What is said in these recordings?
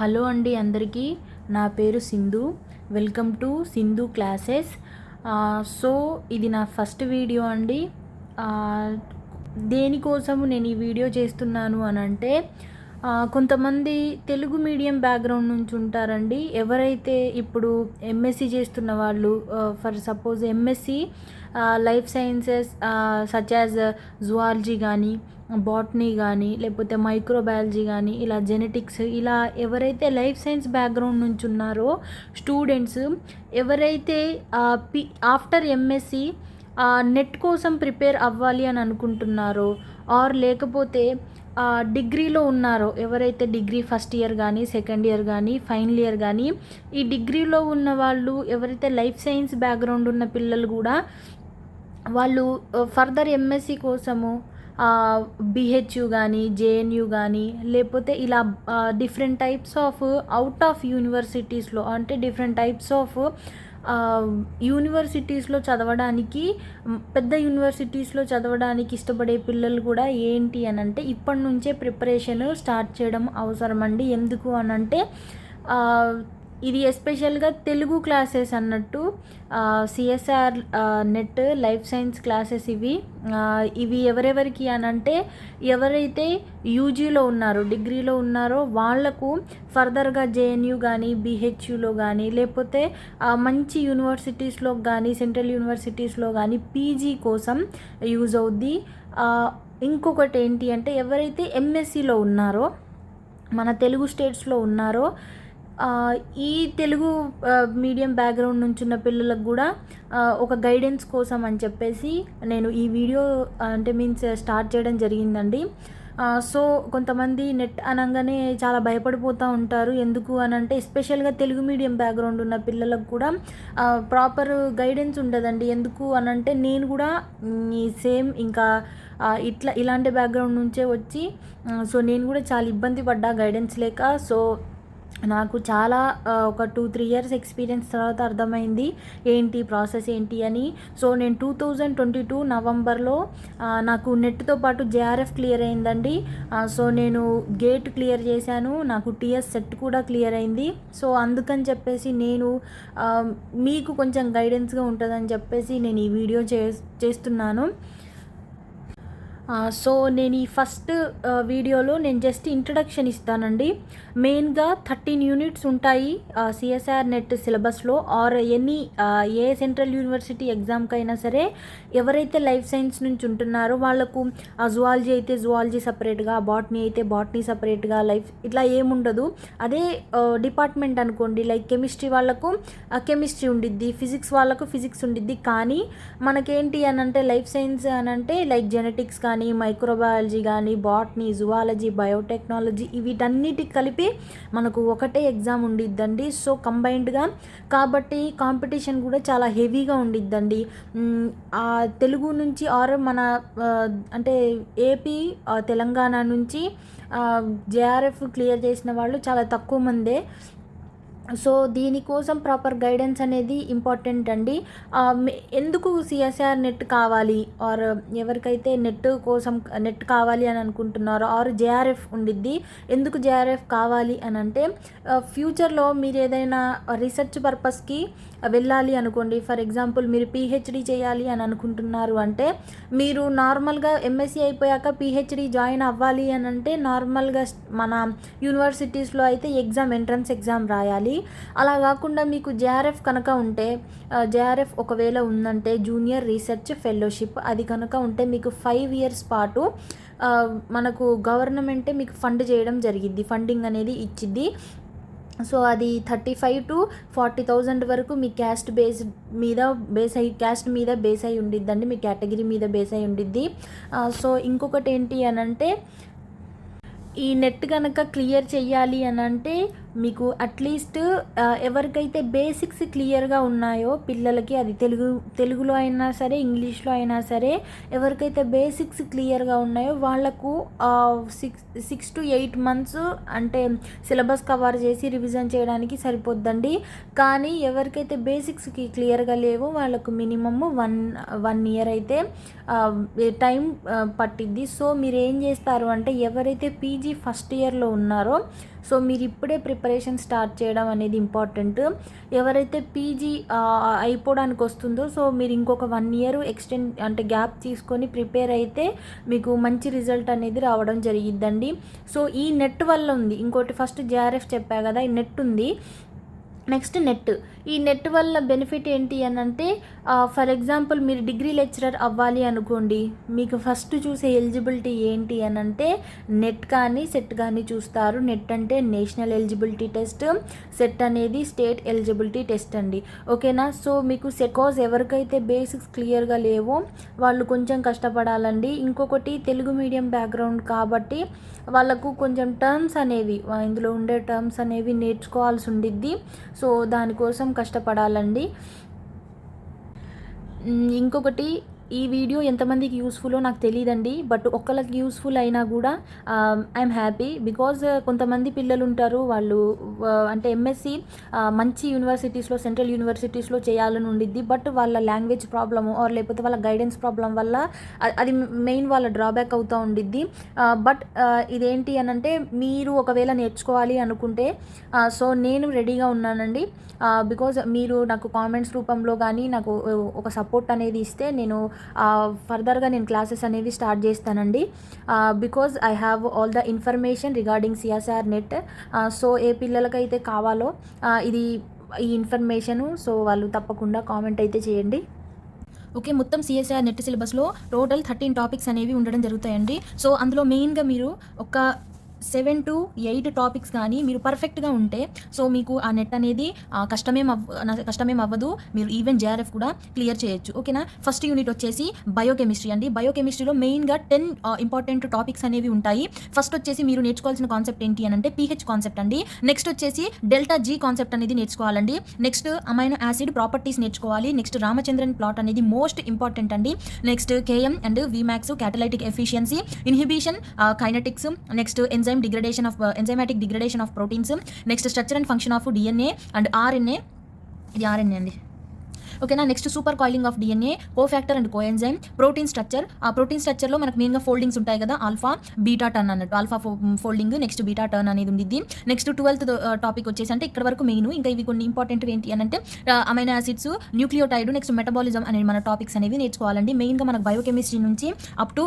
Hello అండి అందరికీ. నా పేరు Sindhu. Welcome to Sindhu classes. So ఇది నా ఫస్ట్ వీడియో అండి. దేనికోసము నేను ఈ వీడియో చేస్తున్నాను అనంటే, కొంతమంది తెలుగు మీడియం బ్యాక్గ్రౌండ్ నుంచి ఉంటారండి. ఎవరైతే ఇప్పుడు ఎంఎస్సి చేస్తున్న వాళ్ళు, for suppose MSc life sciences such as zoology కానీ, బాటనీ కానీ, లేకపోతే మైక్రోబయాలజీ కానీ, ఇలా జెనెటిక్స్, ఇలా ఎవరైతే లైఫ్ సైన్స్ బ్యాక్గ్రౌండ్ నుంచి ఉన్నారో స్టూడెంట్స్, ఎవరైతే ఆఫ్టర్ ఎంఎస్సి నెట్ కోసం ప్రిపేర్ అవ్వాలి అని అనుకుంటున్నారో, ఆర్ లేకపోతే డిగ్రీలో ఉన్నారో, ఎవరైతే డిగ్రీ ఫస్ట్ ఇయర్ కానీ, సెకండ్ ఇయర్ కానీ, ఫైనల్ ఇయర్ కానీ, ఈ డిగ్రీలో ఉన్న వాళ్ళు, ఎవరైతే లైఫ్ సైన్స్ బ్యాక్గ్రౌండ్ ఉన్న పిల్లలు కూడా వాళ్ళు ఫర్దర్ ఎంఎస్సి కోసము బిహెచ్యు కానీ, జేఎన్యు కానీ, లేకపోతే ఇలా different types of out of యూనివర్సిటీస్లో, అంటే డిఫరెంట్ టైప్స్ ఆఫ్ యూనివర్సిటీస్లో చదవడానికి, పెద్ద యూనివర్సిటీస్లో చదవడానికి ఇష్టపడే పిల్లలు కూడా ఏంటి అని అంటే ఇప్పటి నుంచే ప్రిపరేషన్ స్టార్ట్ చేయడం అవసరం అండి. ఎందుకు అనంటే ఇది ఎస్పెషల్గా తెలుగు క్లాసెస్ అన్నట్టు, CSIR net life science classes ఇవి ఎవరెవరికి అనంటే, ఎవరైతే యూజీలో ఉన్నారో, డిగ్రీలో ఉన్నారో వాళ్లకు ఫర్దర్గా జేఎన్యూ కానీ, బిహెచ్యులో కానీ, లేకపోతే మంచి యూనివర్సిటీస్లో కానీ, సెంట్రల్ యూనివర్సిటీస్లో కానీ పీజీ కోసం యూజ్ అవుద్ది. ఇంకొకటి ఏంటి అంటే, ఎవరైతే ఎంఎస్సిలో ఉన్నారో, మన తెలుగు స్టేట్స్లో ఉన్నారో, ఈ తెలుగు మీడియం బ్యాక్గ్రౌండ్ నుంచి ఉన్న పిల్లలకు కూడా ఒక గైడెన్స్ కోసం అని చెప్పేసి నేను ఈ వీడియో స్టార్ట్ చేయడం జరిగిందండి. సో కొంతమంది నెట్ అనగానే చాలా భయపడిపోతూ ఉంటారు. ఎందుకు అనంటే ఎస్పెషల్గా తెలుగు మీడియం బ్యాక్గ్రౌండ్ ఉన్న పిల్లలకు కూడా ప్రాపర్ గైడెన్స్ ఉండదండి. ఎందుకు అనంటే నేను కూడా సేమ్ ఇంకా ఇలాంటి బ్యాక్గ్రౌండ్ నుంచే వచ్చి, సో నేను కూడా చాలా ఇబ్బంది పడ్డా గైడెన్స్ లేక. సో నాకు చాలా ఒక 2-3 ఇయర్స్ ఎక్స్పీరియన్స్ తర్వాత అర్థమైంది ఏంటి ప్రాసెస్ ఏంటి అని. సో నేను 2022 నవంబర్లో నాకు నెట్తో పాటు జేఆర్ఎఫ్ క్లియర్ అయిందండి. సో నేను గేట్ క్లియర్ చేశాను, నాకు టీఎస్ సెట్ కూడా క్లియర్ అయింది. సో అందుకని చెప్పేసి నేను మీకు కొంచెం గైడెన్స్గా ఉంటుందని చెప్పేసి నేను ఈ వీడియో చేస్తున్నాను. సో నేను ఈ ఫస్ట్ వీడియోలో నేను జస్ట్ ఇంట్రడక్షన్ ఇస్తానండి. మెయిన్గా 13 యూనిట్స్ ఉంటాయి సిఎస్ఐఆర్ నెట్ సిలబస్లో, ఆర్ ఏ సెంట్రల్ యూనివర్సిటీ ఎగ్జామ్కైనా సరే. ఎవరైతే లైఫ్ సైన్స్ నుంచి ఉంటున్నారో వాళ్ళకు జువాలజీ అయితే జువాలజీ సపరేట్గా, బాటనీ అయితే బాటనీ సపరేట్గా, ఇట్లా ఏముండదు. అదే డిపార్ట్మెంట్ అనుకోండి, లైక్ కెమిస్ట్రీ వాళ్ళకు కెమిస్ట్రీ ఉండిద్ది, ఫిజిక్స్ వాళ్ళకు ఫిజిక్స్ ఉండిద్ది. కానీ మనకేంటి అనంటే లైఫ్ సైన్స్ అనంటే లైక్ జెనెటిక్స్ కానీ, మైక్రోబయాలజీ కానీ, బాటనీ, జువాలజీ, బయోటెక్నాలజీ, వీటన్నిటికి కలిపి మనకు ఒకటే ఎగ్జామ్ ఉండిద్దండి. సో కంబైన్డ్గా, కాబట్టి కాంపిటీషన్ కూడా చాలా హెవీగా ఉండిద్దండి. తెలుగు నుంచి ఆర్ మన అంటే ఏపీ, తెలంగాణ నుంచి జేఆర్ఎఫ్ క్లియర్ చేసిన వాళ్ళు చాలా తక్కువ మందే. సో దీనికోసం ప్రాపర్ గైడెన్స్ అనేది ఇంపార్టెంట్ అండి. ఎందుకు సిఎస్ఐఆర్ నెట్ కావాలి, ఆర్ ఎవరికైతే నెట్ కావాలి అని అనుకుంటున్నారో, ఆర్ జేఆర్ఎఫ్ ఉండిద్ది, ఎందుకు జేఆర్ఎఫ్ కావాలి అని అంటే, ఫ్యూచర్లో మీరు ఏదైనా రీసెర్చ్ పర్పస్కి వెళ్ళాలి అనుకోండి. ఫర్ ఎగ్జాంపుల్ మీరు పిహెచ్డి చేయాలి అని అనుకుంటున్నారు అంటే, మీరు నార్మల్గా ఎంఎస్సి అయిపోయాక పిహెచ్డి జాయిన్ అవ్వాలి అని అంటే నార్మల్గా మన యూనివర్సిటీస్లో అయితే ఎంట్రన్స్ ఎగ్జామ్ రాయాలి. అలా కాకుండా మీకు జేఆర్ఎఫ్ కనుక ఉంటే, జేఆర్ఎఫ్ ఒకవేళ ఉందంటే జూనియర్ రీసెర్చ్ ఫెలోషిప్, అది కనుక ఉంటే మీకు 5 ఇయర్స్ పాటు మనకు గవర్నమెంటే మీకు ఫండ్ చేయడం జరిగిద్ది, ఫండింగ్ అనేది ఇచ్చిద్ది. సో అది 35,000 to 40,000 వరకు మీ క్యాస్ట్ మీద బేస్ అయి ఉండిద్దండి, మీ కేటగిరీ మీద బేస్ అయి ఉండిద్ది. సో ఇంకొకటి ఏంటి అనంటే, ఈ నెట్ కనుక క్లియర్ చేయాలి అని అంటే మీకు అట్లీస్ట్ ఎవరికైతే బేసిక్స్ క్లియర్గా ఉన్నాయో పిల్లలకి, అది తెలుగులో అయినా సరే, ఇంగ్లీష్లో అయినా సరే, ఎవరికైతే బేసిక్స్ క్లియర్గా ఉన్నాయో వాళ్లకు 6 to 8 months అంటే సిలబస్ కవర్ చేసి రివిజన్ చేయడానికి సరిపోద్దండి. కానీ ఎవరికైతే బేసిక్స్కి క్లియర్గా లేవో వాళ్ళకు మినిమమ్ 1 year అయితే టైం పట్టిద్ది. సో మీరు ఏం చేస్తారు అంటే, ఎవరైతే పీజీ ఫస్ట్ ఇయర్లో ఉన్నారో సో మీరు ఇప్పుడే ప్రిపరేషన్ స్టార్ట్ చేయడం అనేది ఇంపార్టెంట్. ఎవరైతే పీజీ అయిపోవడానికి వస్తుందో సో మీరు ఇంకొక 1 ఇయర్ ఎక్స్టెండ్ అంటే గ్యాప్ తీసుకొని ప్రిపేర్ అయితే మీకు మంచి రిజల్ట్ అనేది రావడం జరిగిద్దండి. సో ఈ నెట్ వల్ల ఉంది. ఇంకోటి ఫస్ట్ జేఆర్ఎఫ్ చెప్పా కదా, ఈ నెట్ ఉంది. Next net. ఈ నెట్ వల్ల బెనిఫిట్ ఏంటి అని అంటే ఫర్ ఎగ్జాంపుల్ మీరు డిగ్రీ లెక్చరర్ అవ్వాలి అనుకోండి, మీకు ఫస్ట్ చూసే ఎలిజిబిలిటీ ఏంటి అని అంటే నెట్ కానీ సెట్ కానీ చూస్తారు. నెట్ అంటే నేషనల్ ఎలిజిబిలిటీ టెస్ట్, సెట్ అనేది స్టేట్ ఎలిజిబిలిటీ టెస్ట్ అండి. ఓకేనా. సో మీకు సెట్ కాజ్ ఎవరికైతే బేసిక్స్ క్లియర్గా లేవో వాళ్ళు కొంచెం కష్టపడాలండి. ఇంకొకటి తెలుగు మీడియం బ్యాక్గ్రౌండ్ కాబట్టి వాళ్ళకు కొంచెం టర్మ్స్ అనేవి ఇందులో ఉండే టర్మ్స్ అనేవి నేర్చుకోవాల్సి ఉండిద్ది. సో దానికోసం కష్టపడాలండి. ఇంకొకటి, ఈ వీడియో ఎంతమందికి యూస్ఫుల్లో నాకు తెలియదండి, బట్ ఒక్కళ్ళకి యూస్ఫుల్ అయినా కూడా ఐఎమ్ హ్యాపీ. బికాజ్ కొంతమంది పిల్లలు ఉంటారు, వాళ్ళు అంటే ఎంఎస్సి మంచి యూనివర్సిటీస్లో, సెంట్రల్ యూనివర్సిటీస్లో చేయాలని ఉండిద్ది, బట్ వాళ్ళ లాంగ్వేజ్ ప్రాబ్లము ఆర్ లేకపోతే వాళ్ళ గైడెన్స్ ప్రాబ్లం వల్ల అది మెయిన్ వాళ్ళ డ్రాబ్యాక్ అవుతూ ఉండిద్ది. బట్ ఇదేంటి అని అంటే మీరు ఒకవేళ నేర్చుకోవాలి అనుకుంటే సో నేను రెడీగా ఉన్నానండి. బికాజ్ మీరు నాకు కామెంట్స్ రూపంలో కానీ నాకు ఒక సపోర్ట్ అనేది ఇస్తే నేను ఫర్దర్గా నేను క్లాసెస్ అనేవి స్టార్ట్ చేస్తానండి. Because I have all the information regarding CSIR NET. So ఏ పిల్లలకైతే కావాలో ఈ ఇన్ఫర్మేషను సో వాళ్ళు తప్పకుండా కామెంట్ అయితే చేయండి. ఓకే. మొత్తం సిఎస్ఐఆర్ నెట్ సిలబస్లో టోటల్ 13 టాపిక్స్ అనేవి ఉండడం జరుగుతాయండి. సో అందులో మెయిన్గా మీరు ఒక 7 to 8 టాపిక్స్ కానీ మీరు పర్ఫెక్ట్గా ఉంటే సో మీకు ఆ నెట్ అనేది కష్టమేం అవ్వదు. మీరు ఈవెన్ జేఆర్ఎఫ్ కూడా క్లియర్ చేయొచ్చు. ఓకేనా. ఫస్ట్ యూనిట్ వచ్చేసి బయోకెమిస్ట్రీ అండి. బయోకెమిస్ట్రీలో మెయిన్గా 10 ఇంపార్టెంట్ టాపిక్స్ అనేవి ఉంటాయి. ఫస్ట్ వచ్చేసి మీరు నేర్చుకోవాల్సిన కాన్సెప్ట్ ఏంటి అని అంటే పీహెచ్ కాన్సెప్ట్ అండి. నెక్స్ట్ వచ్చేసి డెల్టా జీ కాన్సెప్ట్ అనేది నేర్చుకోవాలండి. నెక్స్ట్ అమైనో యాసిడ్ ప్రాపర్టీస్ నేర్చుకోవాలి. నెక్స్ట్ రామచంద్రన్ ప్లాట్ అనేది మోస్ట్ ఇంపార్టెంట్ అండి. Next KM and Vmax, catalytic efficiency, inhibition, kinetics, next enzymatic degradation of proteins, next structure and function of DNA and RNA, ఇది RNA అండి. ఓకేనా. Next super coiling of DNA, cofactor and coenzyme, protein structure. ఆ protein స్ట్రక్చర్లో మనకు మెయిన్గా foldings ఉంటాయి కదా, alpha beta turn అన్నట్టు. Alpha folding, next beta turn అనేది ఉండిద్ది. నెక్స్ట్ 12th టాపిక్ వచ్చేసి అంటే ఇక్కడ వరకు మెయిన్. ఇంకా ఇవి కొన్ని ఇంపార్టెంట్ ఏంటి అని అంటే amino acids, nucleotide, next metabolism అనే మన టాపిక్స్ అనేవి నేర్చుకోవాలండి. మెయిన్గా మనకు బయోకెమిస్ట్రీ నుంచి అప్ టు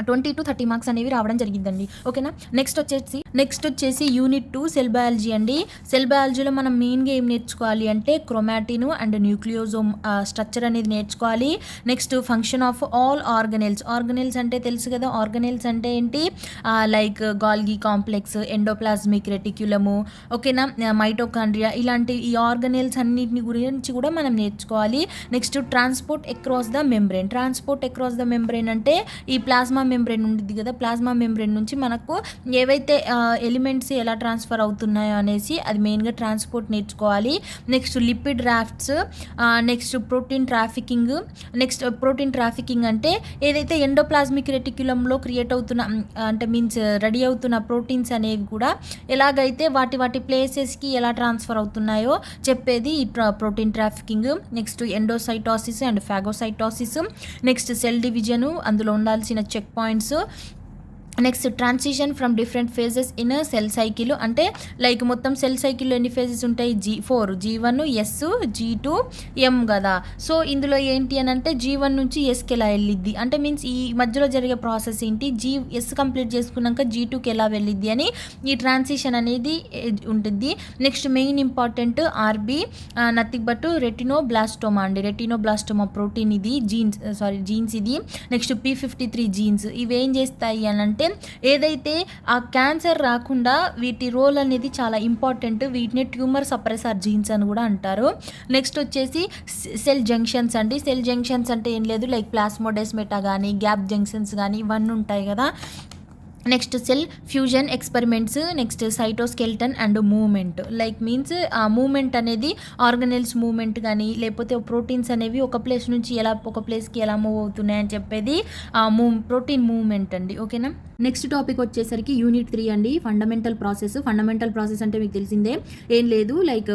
20 to 30 మార్క్స్ అనేవి రావడం జరిగిందండి. ఓకేనా. నెక్స్ట్ వచ్చేసి యూనిట్ 2 సెల్ బయాలజీ అండి. సెల్ బయాలజీలో మనం మెయిన్గా ఏం నేర్చుకోవాలి అంటే క్రోమాటిన్ అండ్ న్యూక్లియోజోమ్ స్ట్రక్చర్ అనేది నేర్చుకోవాలి. Next function of all organelles అంటే తెలుసు కదా. ఆర్గనెల్స్ అంటే ఏంటి, లైక్ గాల్గి కాంప్లెక్స్, ఎండోప్లాస్మిక్ రెటిక్యులము, ఓకేనా, మైటోకాండ్రియా, ఇలాంటి ఈ ఆర్గనెల్స్ అన్నింటిని గురించి కూడా మనం నేర్చుకోవాలి. Next transport across the membrane అంటే ఈ ప్లాస్మా మెంబ్రెయిన్ ఉంటుంది కదా, ప్లాస్మా మెంబ్రెయిన్ నుంచి మనకు ఏవైతే ఎలిమెంట్స్ ఎలా ట్రాన్స్ఫర్ అవుతున్నాయో అనేసి అది మెయిన్గా ట్రాన్స్పోర్ట్ నేర్చుకోవాలి. Next lipid rafts, next protein trafficking అంటే ఏదైతే ఎండోప్లాస్మిక్ రెటిక్యులంలో క్రియేట్ అవుతున్న అంటే మీన్స్ రెడీ అవుతున్న ప్రోటీన్స్ అనేవి కూడా ఎలాగైతే వాటి ప్లేసెస్కి ఎలా ట్రాన్స్ఫర్ అవుతున్నాయో చెప్పేది ఈ protein trafficking. Next endocytosis and phagocytosis, next cell division, అందులో ఉండాల్సిన checkpoints. Next transition from different phases in cell cycle అంటే లైక్ మొత్తం సెల్ సైకిల్లో ఎన్ని ఫేజెస్ ఉంటాయి, G4, G1, S, G2, M కదా. సో ఇందులో ఏంటి అని అంటే G1 నుంచి Sకి ఎలా వెళ్ళిద్ది అంటే మీన్స్ ఈ మధ్యలో జరిగే ప్రాసెస్ ఏంటి, S కంప్లీట్ చేసుకున్నాక G2కి ఎలా వెళ్ళిద్ది అని ఈ ట్రాన్సిషన్ అనేది ఉంటుంది. Next main important RB, nothing but retinoblastoma అండి. రెటినోబ్లాస్టోమా ప్రోటీన్ ఇది, జీన్స్ ఇది. నెక్స్ట్ P53 జీన్స్ ఇవేం చేస్తాయి అని అంటే ఏదైతే ఆ క్యాన్సర్ రాకుండా వీటి రోల్ అనేది చాలా ఇంపార్టెంట్. వీటిని ట్యూమర్ సప్రెసర్ జీన్స్ అని కూడా అంటారు. నెక్స్ట్ వచ్చేసి సెల్ జంక్షన్స్ అండి. సెల్ జంక్షన్స్ అంటే ఏం లేదు, లైక్ ప్లాస్మోడెస్మెటా కానీ గ్యాప్ జంక్షన్స్ కానీ ఇవన్నీ ఉంటాయి కదా. Next cell fusion experiments, next cytoskeleton and movement, like means ఆ మూవ్మెంట్ అనేది ఆర్గనెల్స్ మూవ్మెంట్ కానీ లేకపోతే ప్రోటీన్స్ అనేవి ఒక ప్లేస్ నుంచి ఒక ప్లేస్కి ఎలా మూవ్ అవుతున్నాయని చెప్పేది ప్రోటీన్ మూవ్మెంట్ అండి. ఓకేనా. నెక్స్ట్ టాపిక్ వచ్చేసరికి యూనిట్ 3 అండి, ఫండమెంటల్ ప్రాసెస్ అంటే మీకు తెలిసిందే, ఏం లేదు, లైక్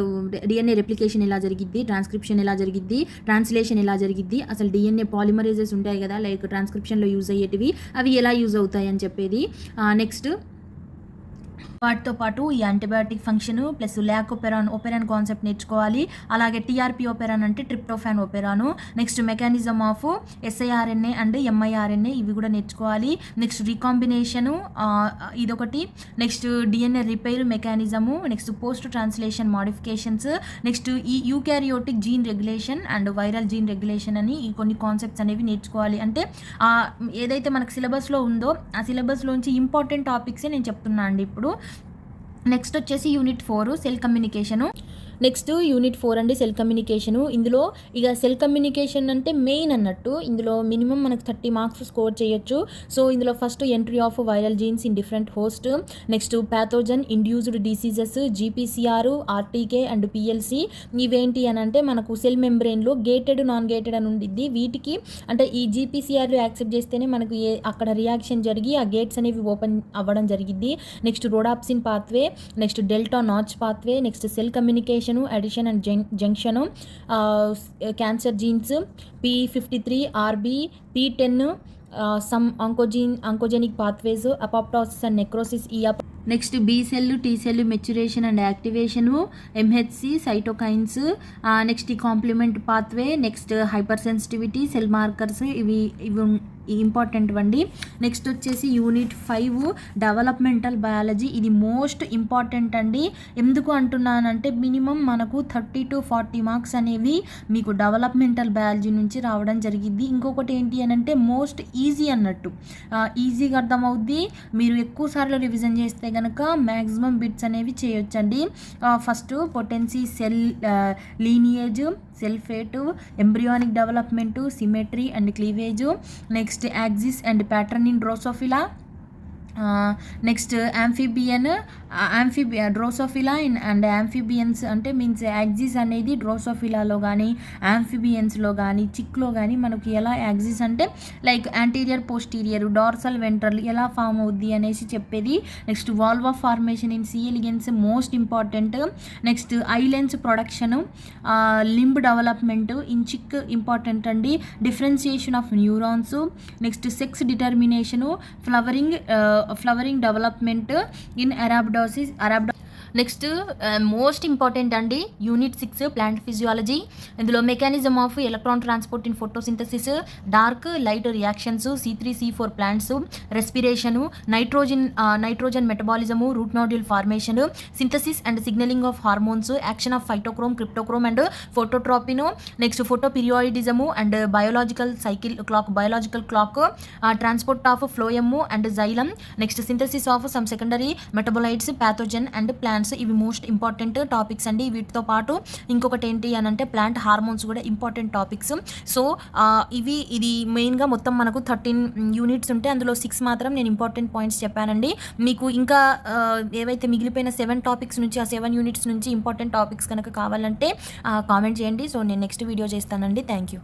డిఎన్ఏ రెప్లికేషన్ ఎలా జరిగిద్ది, ట్రాన్స్క్రిప్షన్ ఎలా జరిగిద్ది, ట్రాన్స్లేషన్ ఎలా జరిగిద్ది, అసలు డిఎన్ఏ పాలిమరేజెస్ ఉంటాయి కదా, లైక్ ట్రాన్స్క్రిప్షన్లో యూజ్ అయ్యేటివి అవి ఎలా యూజ్ అవుతాయి అని చెప్పేది. నెక్స్ట్ వాటితో పాటు ఈ antibiotic function plus lac operon concept నేర్చుకోవాలి. అలాగే టీఆర్పీ ఒపెరాన్ అంటే tryptophan operon. Next mechanism of siRNA and miRNA ఇవి కూడా నేర్చుకోవాలి. నెక్స్ట్ రీకాంబినేషను ఇదొకటి. Next DNA repair mechanism. Next post translation modifications. Next ఈ eukaryotic gene regulation and viral gene regulation అని ఈ కొన్ని కాన్సెప్ట్స్ అనేవి నేర్చుకోవాలి. అంటే ఏదైతే మనకు సిలబస్లో ఉందో ఆ సిలబస్లోంచి ఇంపార్టెంట్ టాపిక్సే నేను చెప్తున్నా అండి ఇప్పుడు. నెక్స్ట్ వచ్చేసి unit 4 cell communication. Next unit 4 అండి సెల్ కమ్యూనికేషను. ఇందులో ఇక సెల్ కమ్యూనికేషన్ అంటే మెయిన్ అన్నట్టు. ఇందులో మినిమం మనకు 30 మార్క్స్ స్కోర్ చేయొచ్చు. సో ఇందులో first entry of viral genes in different host. Next pathogen induced diseases, GPCR, RTK and PLC. ఇవేంటి అని అంటే మనకు సెల్ మెంబ్రెయిన్లో గేటెడ్ నాన్ గేటెడ్ అని ఉండిద్ది. వీటికి అంటే ఈ జీపీసీఆర్లు యాక్సెప్ట్ చేస్తేనే మనకు అక్కడ రియాక్షన్ జరిగి ఆ గేట్స్ అనేవి ఓపెన్ అవ్వడం జరిగిద్ది. Next rhodopsin pathway, next delta notch pathway, next cell communication, adhesion and junction, cancer genes, P53, RB, P10, some oncogenic pathways, apoptosis and necrosis. Next B cell, T cell maturation and activation, MHC, cytokines. Next ఈ complement pathway, next hypersensitivity, cell markers. ఇవి important అండి. Next వచ్చేసి unit 5 developmental biology. ఇది most important అండి. ఎందుకు అంటున్నానంటే minimum మనకు 30 to 40 marks అనేవి మీకు డెవలప్మెంటల్ బయాలజీ నుంచి రావడం జరిగింది. ఇంకొకటి ఏంటి అని అంటే మోస్ట్ ఈజీ అన్నట్టు, ఈజీగా అర్థమవుద్ది. మీరు ఎక్కువ సార్లు రివిజన్ చేస్తే కనుక మ్యాక్సిమం బిట్స్ అనేవి చేయొచ్చండి. First potency, cell lineage, cell fate, embryonic development, symmetry and cleavage. Next axis and pattern in drosophila. Next drosophila and amphibians అంటే మీన్స్ యాక్సిస్ అనేది డ్రోసోఫిలాలో కానీ యాంఫిబియన్స్లో కానీ చిక్లో కానీ మనకి ఎలా యాక్సిస్ అంటే like anterior posterior dorsal ventral ఎలా ఫామ్ అవుద్ది అనేసి చెప్పేది. Next vulva of formation in C elegans most important. Next eye lens production, limb development in chick important అండి. Differentiation of neurons. Next sex determination, flowering development in Arabidopsis. Next most important అండి unit 6 plant physiology. ఇందులో mechanism of electron transport in photosynthesis, dark light reactions, C3C4 plants, respiration, nitrogen metabolism, root nodule formation, synthesis and signalling of hormones, action of phytochrome, cryptochrome and phototropin. Next photoperiodism and biological clock, transport of phloem and xylem. Next synthesis of some secondary metabolites, pathogen and plants. ఇవి most important topics అండి. వీటితో పాటు ఇంకొకటి ఏంటి అని అంటే plant hormones కూడా important topics. So ఇది మెయిన్గా మొత్తం మనకు 13 యూనిట్స్ ఉంటే అందులో 6 మాత్రం నేను ఇంపార్టెంట్ పాయింట్స్ చెప్పానండి. మీకు ఇంకా ఏవైతే మిగిలిపోయిన 7 టాపిక్స్ నుంచి ఆ 7 యూనిట్స్ నుంచి ఇంపార్టెంట్ టాపిక్స్ కనుక కావాలంటే కామెంట్ చేయండి. సో నేను నెక్స్ట్ వీడియో చేస్తానండి. Thank you.